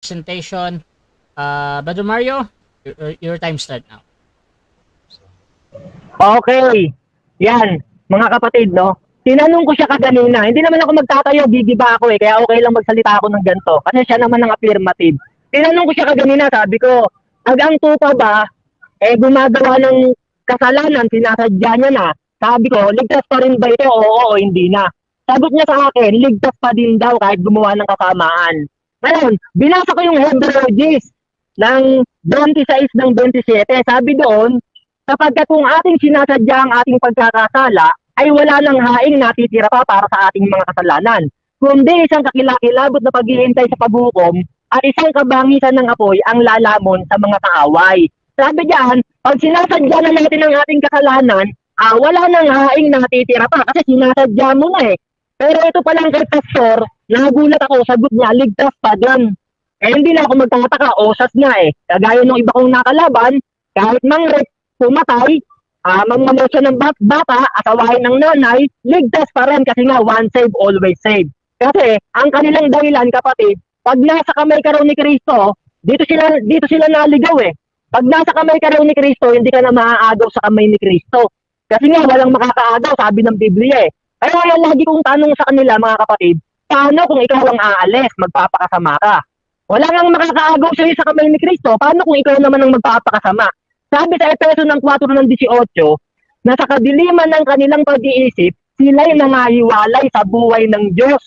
presentation. Brother Mario, your time start now. Okay. Yan, mga kapatid, no? Tinanong ko siya kaganina, hindi naman ako magtatayo, gigiba ako eh, kaya okay lang magsalita ako ng ganito. Kasi siya naman ang affirmative. Tinanong ko siya kaganina, sabi ko, agang tupa ba, gumagawa ng kasalanan, sinasadya niya na. Sabi ko, ligtas pa rin ba ito? Oo, hindi na. Sagot niya sa akin, ligtas pa din daw kahit gumawa ng kasamaan. Ngayon, binasa ko yung Hebrews ng 26 ng 27. Sabi doon, sapagkat kung ating sinasadya ang ating pagkakasala, ay wala nang haing natitira pa para sa ating mga kasalanan. Kundi isang kakilakilabot na paghihintay sa paghukom at isang kabangisan ng apoy ang lalamon sa mga kaaway. Sabi diyan, pag sinasadya na natin ang ating kasalanan, wala nang haing natitira pa kasi sinasadya mo na eh. Pero ito palang kay Pastor, nagulat ako, sagot niya, ligtas pa din. Hindi na ako magtataka, osas na eh. Kagaya ng iba kong nakalaban, kahit mang-rape, pumatay, magmamosya ng bata, asawahin ng nanay, ligtas pa rin kasi nga one save, always save. Kasi ang kanilang dahilan, kapatid, pag nasa kamay ka raw ni Kristo, dito sila naligaw eh. Pag nasa kamay ka raw ni Kristo, hindi ka na maaagaw sa kamay ni Kristo. Kasi nga walang makakaagaw, sabi ng Biblia eh. Kaya lagi kong tanong sa kanila mga kapatid, paano kung ikaw ang aalis, magpapakasama ka? Wala nang makakaagaw sa'yo sa kamay ni Kristo, paano kung ikaw naman ang magpapakasama? Sabi sa Efeso ng 4 ng 18, na sa kadiliman ng kanilang pag-iisip, sila'y nangahiwalay sa buhay ng Diyos.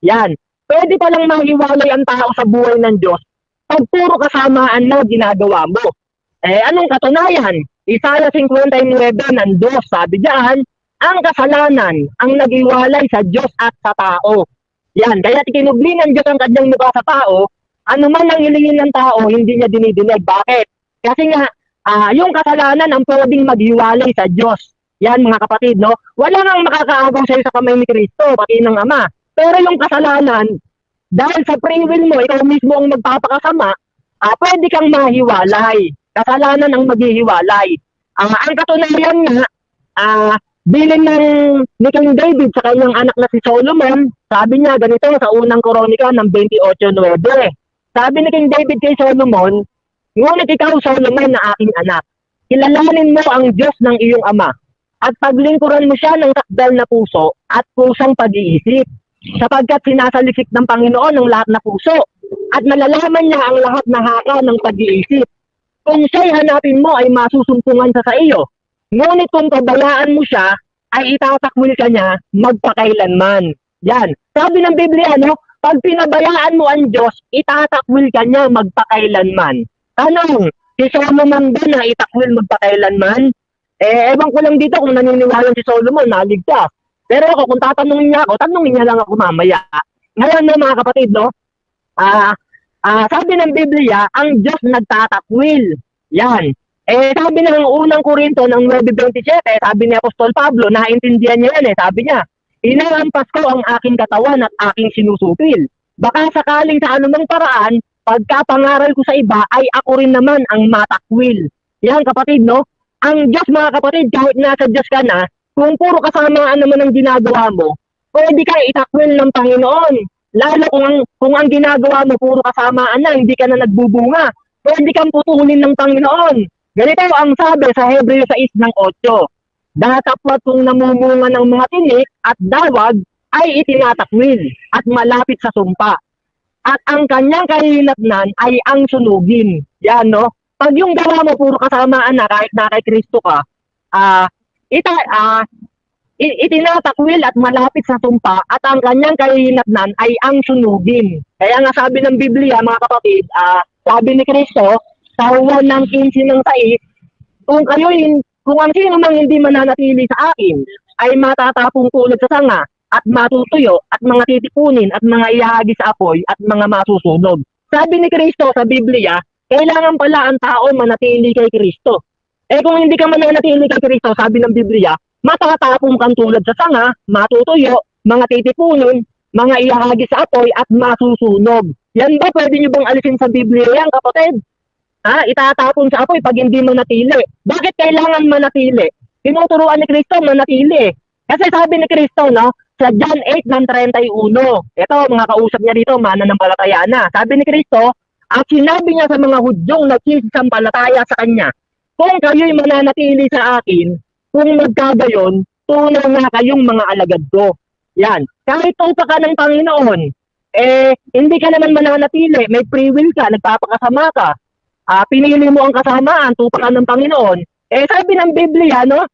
Yan. Pwede palang mahiwalay ang tao sa buhay ng Diyos pag puro kasamaan na ginagawa mo. Anong katunayan? Isaiah 59 ng 2, sabi diyan, ang kasalanan ang naghiwalay sa Diyos at sa tao. Yan. Kaya tinubli ng Diyos ang kanyang mukha sa tao, ano man ang hilingin ng tao, hindi niya dinidinig. Bakit? Kasi nga, yung kasalanan ang pwedeng maghiwalay sa Diyos. Yan mga kapatid, no? Wala nang makakaagaw sa'yo sa kamay ni Kristo, pati ng Ama. Pero yung kasalanan, dahil sa free will mo, ikaw mismo ang magpapakasama, pwede kang mahiwalay. Kasalanan ang maghihiwalay. Ang katunayan nga, bilin ni King David sa kanyang anak na si Solomon, sabi niya ganito sa unang Kronika ng 28:9. Sabi ni King David kay Solomon, ngunit ikaw, Solomon, na aking anak, kilalanin mo ang Diyos ng iyong ama, at paglingkuran mo siya ng takdal na puso at pusong pag-iisip, sapagkat sinasaliksik ng Panginoon ang lahat na puso, at nalalaman niya ang lahat na haka ng pag-iisip. Kung siya'y hanapin mo ay masusumpungan sa iyo, ngunit kung pabayaan mo siya, ay itatakwil ka niya magpakailanman. Yan. Sabi ng Biblia, no? Pag pinabayaan mo ang Diyos, itatakwil ka niya magpakailanman. Tanong, si Solomon ba na itakwil magpakailanman? Ewan ko lang dito kung naniniwala si Solomon, naligtas. Pero ako, kung tatanungin niya lang ako mamaya. Ngayon no, mga kapatid, no? Sabi ng Biblia, ang Diyos nagtatakwil. Yan. Sabi ng unang Korinto ng 9:27, sabi ni Apostol Pablo, naintindihan niya yan sabi niya, inalampas ko ang aking katawan at aking sinusupil. Baka sakaling sa anumang paraan, pagkapangaral ko sa iba, ay ako rin naman ang matakwil. Yan kapatid, no? Ang Diyos mga kapatid, kahit nasa Diyos ka na, kung puro kasamaan naman ang ginagawa mo, pwede ka itakwil ng Panginoon. Lalo kung ang ginagawa mo puro kasamaan na, hindi ka na nagbubunga, pwede kang putulin ng Panginoon. Ganito ang sabi sa Hebreo 6:8. Datapwat kung namumunga ng mga tinik at dawag ay itinatakwil at malapit sa sumpa. At ang kanyang kahihinatnan ay ang sunugin. Yan, no? Pag yung gawa mo puro kasamaan na kahit na kay Kristo ka, itinatakwil at malapit sa sumpa at ang kanyang kahihinatnan ay ang sunugin. Kaya nga sabi ng Biblia, mga kapatid, sabi ni Kristo, sa Juan ng 15 ng 6, kung ang sino mang hindi mananatili sa akin, ay matatapong tulad sa sanga, at matutuyo, at mga titipunin, at mga ihahagi sa apoy, at mga masusunog. Sabi ni Kristo sa Biblia, kailangan pala ang tao manatili kay Kristo. Kung hindi ka mananatili kay Kristo, sabi ng Biblia, matatapong kang tulad sa sanga, matutuyo, mga titipunin, mga ihahagi sa apoy, at masusunog. Yan ba pwede nyo bang alisin sa Biblia yan, kapatid? Itatapon sa apoy pag hindi manatili. Bakit kailangan manatili? Tinuturuan ni Kristo manatili. Kasi sabi ni Kristo, no, sa John 8 ng 31, ito, mga kausap niya dito, mananampalataya na. Sabi ni Kristo, At sinabi niya sa mga Hudyong nagsisampalataya sa kanya, kung kayo'y mananatili sa akin, kung magkagayon, tunay nga kayong mga alagad ko. Yan. Kahit tupa ka ng Panginoon, hindi ka naman mananatili. May free will ka, nagpapakasama ka. Pinili mo ang kasamaan, tupa ka ng Panginoon. Sabi ng Biblia, no?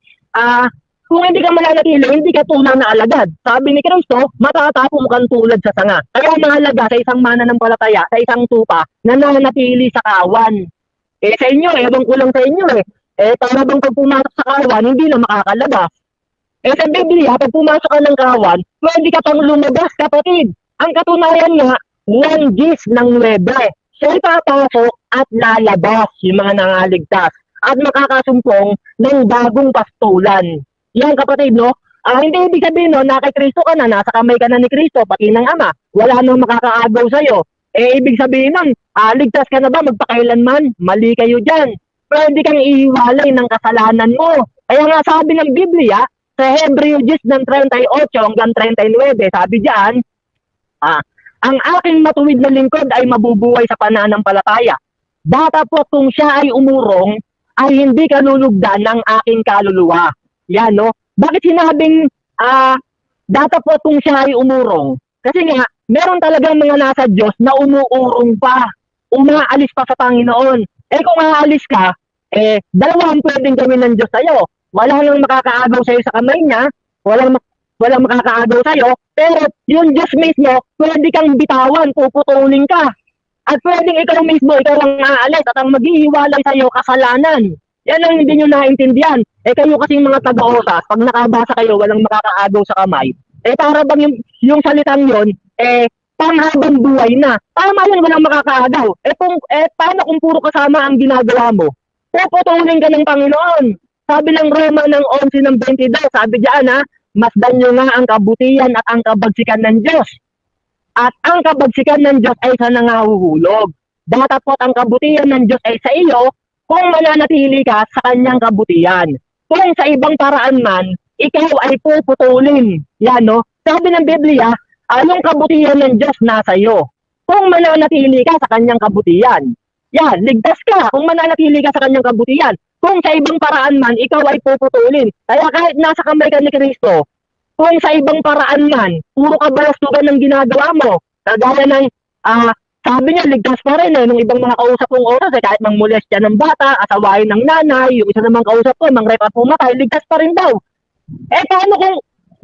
Kung hindi ka mananatili, hindi ka tunay na alagad. Sabi ni Kristo, matatapo mo kang tulad sa sanga. Kaya mahalaga sa isang mananampalataya, sa isang tupa, na nananatili sa kawan. Sa inyo, ewan ko lang sa inyo para bang pag pumasok sa kawan, hindi na makakalabas. Sa Biblia, pag pumasok ka ng kawan, pwede ka pang lumabas, kapatid. Ang katunayan nga, 1 Gis ng 9. Siya'y papasok at lalabas yung mga nangaligtas at makakasumpong ng bagong pastulan. Yan kapatid, no? Hindi ibig sabihin, no, na kay Kristo ka na, nasa kamay ka na ni Kristo, pati ng Ama. Wala nang makakaagaw sa'yo. Ibig sabihin nun, ligtas ka na ba magpakailanman? Mali kayo dyan. Pwede kang ihiwalay ng kasalanan mo. Kaya nga sabi ng Biblia, sa Hebreo 10 ng 38 hanggang 39, sabi diyan, ang aking matuwid na lingkod ay mabubuhay sa pananampalataya. Datapot kung siya ay umurong, ay hindi kalulugdan ng aking kaluluwa. Yan, no? Bakit sinabing datapot kung siya ay umurong? Kasi nga, meron talagang mga nasa Diyos na umuurong pa. Umaalis pa sa Panginoon. Kung aalis ka, dalawa ang pwedeng gawin ng Diyos sa'yo. Wala nang makakaagaw sa'yo sa kamay niya, walang makakaagaw sa'yo, pero yung Diyos mismo, pwede kang bitawan, puputulin ka. At pwedeng ikaw mismo, ikaw ang aalis at ang maghihiwalay sa'yo kasalanan. Yan ang hindi nyo naintindihan. Kayo kasing mga taga-osas, pag nakabasa kayo, walang makakaagaw sa kamay. Para bang yung salitang yon, panghabang buhay na. Tama yan, walang makakaagaw. Paano kung puro kasama ang ginagawa mo? Puputulin ka ng Panginoon. Sabi ng Roma ng 11 ng 22, sabi diyan masdan nyo nga ang kabutihan at ang kabagsikan ng Diyos. At ang kabagsikan ng Diyos ay sa nangahuhulog. Datapot ang kabutihan ng Diyos ay sa iyo kung mananatili ka sa kanyang kabutihan. Kung sa ibang paraan man, ikaw ay puputulin. Yan, no? Sabi ng Biblia, anong kabutihan ng Diyos nasa iyo? Kung mananatili ka sa kanyang kabutihan. Yan, ligtas ka kung mananatili ka sa kanyang kabutihan. Kung sa ibang paraan man, ikaw ay puputulin. Kaya kahit nasa kamay ka ni Kristo, kung sa ibang paraan man, puro kabalastugan ng ginagawa mo. Kagaya ng, sabi niya, ligtas pa rin nung ibang mga kausap kong oras, kahit mangmolestya ng bata, asawain ng nanay, yung isa namang kausap ko, mangrep at pumatay, ligtas pa rin daw. Paano kung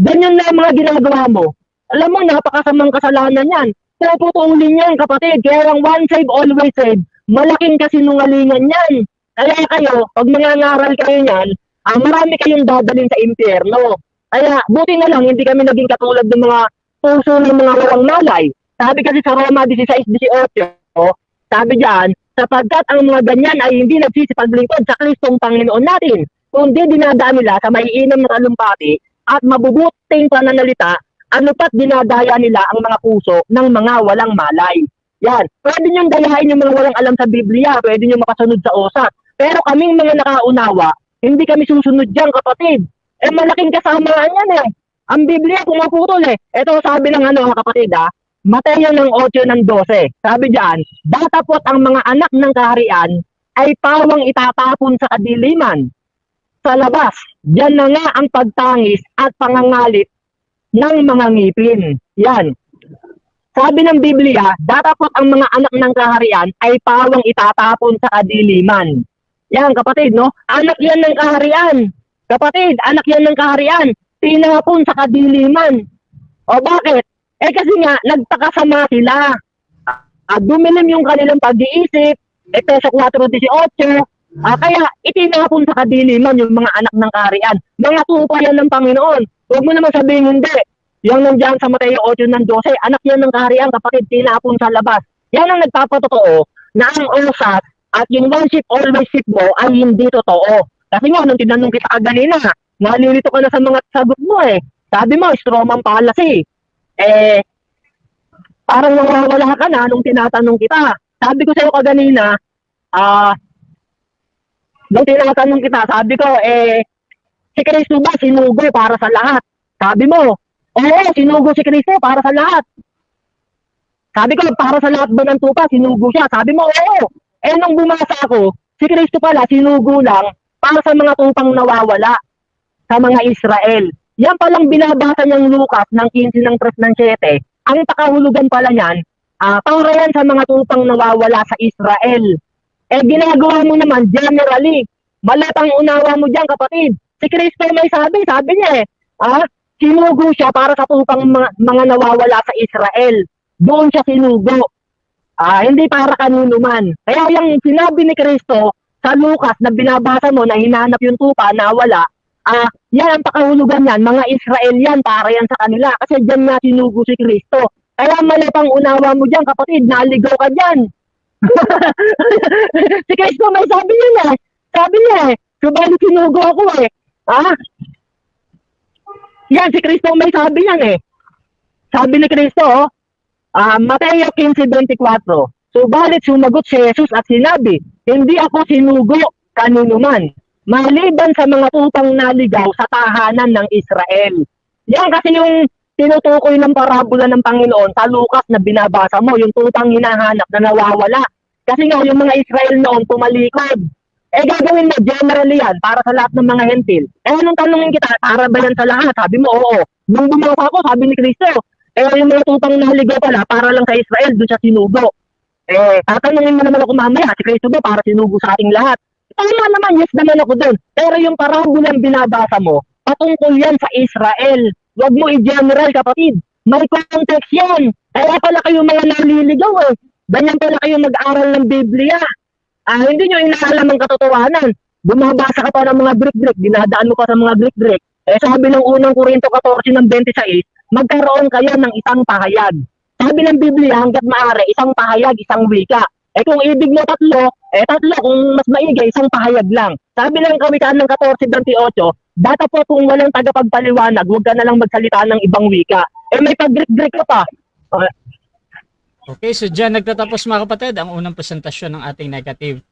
ganyan na mga ginagawa mo? Alam mo, napakasamang kasalanan yan. Puputulin yan, kapatid. Kaya ang one save, always save. Malaking kasinungalingan yan. Kaya kayo, pag mangangaral kayo yan, marami kayong dadalhin sa impyerno. Kaya buti na lang, hindi kami naging katulad ng mga puso ng mga walang malay. Sabi kasi sa Roma 16:18, sabi diyan, sapagkat ang mga ganyan ay hindi nagsisipaglingkod sa Kristong Panginoon natin, kundi dinadaan nila sa maiinam na talumpati at mabubuting pananalita, ano pat dinadaya nila ang mga puso ng mga walang malay. Yan. Pwede niyong dayahin yung mga walang alam sa Biblia, pwede niyong makasunod sa osat. Pero kaming mga nakaunawa, hindi kami susunod dyan, kapatid. Malaking kasamaan yan Ang Biblia pumaputol Ito sabi ng kapatid Mateo ng 8 ng 12. Sabi diyan, datapot ang mga anak ng kaharian ay pawang itatapon sa kadiliman. Sa labas, diyan na nga ang pagtangis at pangangalit ng mga ngipin. Yan. Sabi ng Biblia, datapot ang mga anak ng kaharian ay pawang itatapon sa kadiliman. Yan, kapatid, no? Anak yan ng kaharian. Kapatid, anak yan ng kaharian. Tinapon sa kadiliman. O bakit? Kasi nga, nagpakasama sila. Dumilim yung kanilang pag-iisip. Efeso 4:18. Kaya, itinapon sa kadiliman yung mga anak ng kaharian. Mga tupa yan ng Panginoon. Huwag mo naman sabihin hindi. Yung nandiyan sa Mateo 8 ng 12, anak yan ng kaharian, kapatid, tinapon sa labas. Yan ang nagpapatotoo na ang osas at yung one ship always ship mo ay hindi totoo. Kasi nga, nung tinanong kita kanina, nalilito ka na sa mga sagot mo Sabi mo, strawman policy. Parang nawawala ka na nung tinatanong kita. Sabi ko sa'yo kanina, nung tinatanong kita, sabi ko, si Kristo ba sinugo para sa lahat? Sabi mo, oo, sinugo si Kristo para sa lahat. Sabi ko, para sa lahat ba ng tupa, sinugo siya? Sabi mo, oo. Eh, nung bumasa ako, si Kristo pala, sinugo lang para sa mga tupang nawawala sa mga Israel. Yan palang binabasa niyang Lucas ng 15 ng 3 ng 7. Ang pakahulugan pala niyan, para yan sa mga tupang nawawala sa Israel. Eh, ginagawa mo naman generally. Malatang unawa mo dyan, kapatid. Si Kristo may sabi niya sinugo siya para sa tupang mga nawawala sa Israel. Doon siya sinugo. Hindi para kanino man. Kaya yung sinabi ni Kristo sa Lucas na binabasa mo na hinanap yung tupa na wala, yan ang pakahulugan yan. Mga Israel yan, para yan sa kanila. Kasi dyan nga sinugo si Kristo. Kaya malatang unawa mo dyan, kapatid. Naligaw ka dyan. Si Kristo may sabi niya Sabi niya subalit sinugo ako Yan, si Kristo may sabi niyan Sabi ni Kristo, Mateo 15:24. Subalit sumagot si Jesus at sinabi, hindi ako sinugo kanino man, maliban sa mga tupang naligaw sa tahanan ng Israel. Yan kasi yung tinutukoy ng parabola ng Panginoon sa Lucas na binabasa mo, yung tupang hinahanap na nawawala. Kasi nga, yung mga Israel noon tumalikod. Gagawin mo generally yan para sa lahat ng mga hentil. Anong tanongin kita, para ba yan sa lahat? Sabi mo, oo. Nung bumasa ako, sabi ni Kristo, yung mga tupang nahaligaw pala, para lang sa Israel, doon siya sinugo. Tatanungin mo naman ako mamaya, si Kristo ba para sinugo sa ating lahat? Tama naman, yes naman ako doon. Pero yung parabolang binabasa mo, patungkol yan sa Israel. Huwag mo i-general, kapatid. May context yan. Kaya pala kayo mga naliligaw Ganyan pala kayo mag-aral ng Biblia. Hindi nyo inaalam ang katotohanan. Bumabasa ka pa ng mga Greek-Greek, dinadaan mo pa sa mga Greek-Greek. Sabi ng unang Korinto 14 ng 26, magkaroon kayo ng isang pahayag. Sabi ng Biblia, hanggat maaari, isang pahayag, isang wika. Kung ibig mo tatlo, kung mas maigi, isang pahayag lang. Sabi ng Kawikaan ng 14:28, data po kung walang tagapagpaliwanag, huwag ka na lang magsalita ng ibang wika. May pag-Greek-Greek ka pa. Okay, so dyan nagtatapos mga kapatid ang unang presentasyon ng ating negative